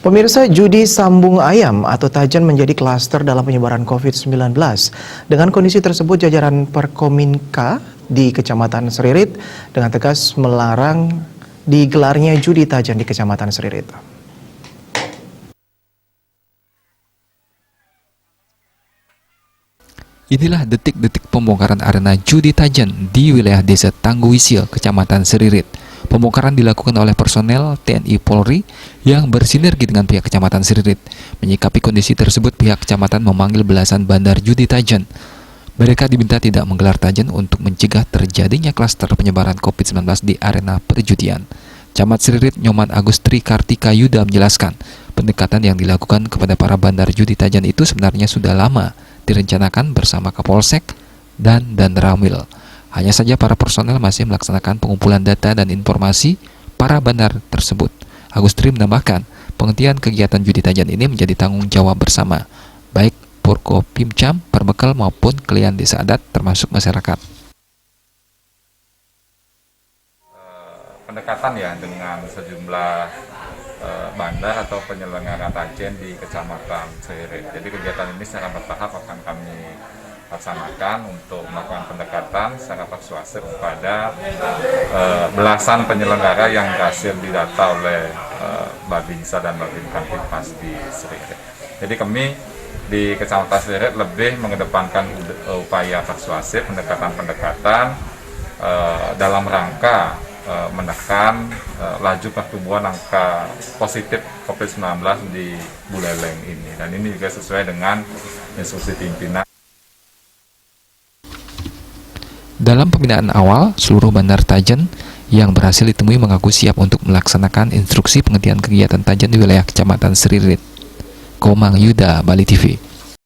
Pemirsa, judi sambung ayam atau tajan menjadi klaster dalam penyebaran COVID-19. Dengan kondisi tersebut, jajaran Perkominka di Kecamatan Seririt dengan tegas melarang digelarnya judi tajan di Kecamatan Seririt. Inilah detik-detik pembongkaran arena judi tajan di wilayah Desa Tangguwisil, Kecamatan Seririt. Pembongkaran dilakukan oleh personel TNI Polri yang bersinergi dengan pihak Kecamatan Seririt. Menyikapi kondisi tersebut, pihak kecamatan memanggil belasan bandar judi tajan. Mereka diminta tidak menggelar tajan untuk mencegah terjadinya klaster penyebaran COVID-19 di arena perjudian. Camat Seririt Nyoman Agustri Kartika Yuda menjelaskan, pendekatan yang dilakukan kepada para bandar judi tajan itu sebenarnya sudah lama direncanakan bersama Kapolsek dan Danramil. Hanya saja para personel masih melaksanakan pengumpulan data dan informasi para bandar tersebut. Agustri menambahkan, penghentian kegiatan judi tajan ini menjadi tanggung jawab bersama, baik Porkopimcam, Perbekal maupun klien desa adat termasuk masyarakat. Pendekatan ya dengan sejumlah bandar atau penyelenggara tajen di Kecamatan Seririt. Jadi kegiatan ini secara bertahap akan kami laksanakan untuk melakukan pendekatan secara persuasif kepada belasan penyelenggara yang berhasil didata oleh Babinsa dan Babin Kamtipmas di Seririt. Jadi kami di Kecamatan Seririt lebih mengedepankan upaya persuasif, pendekatan-pendekatan dalam rangka menekan laju pertumbuhan angka positif COVID-19 di Buleleng ini. Dan ini juga sesuai dengan instruksi pimpinan. Dalam pembinaan awal, seluruh bandar tajan yang berhasil ditemui mengaku siap untuk melaksanakan instruksi penghentian kegiatan tajan di wilayah Kecamatan Seririt. Komang Yuda, Bali TV.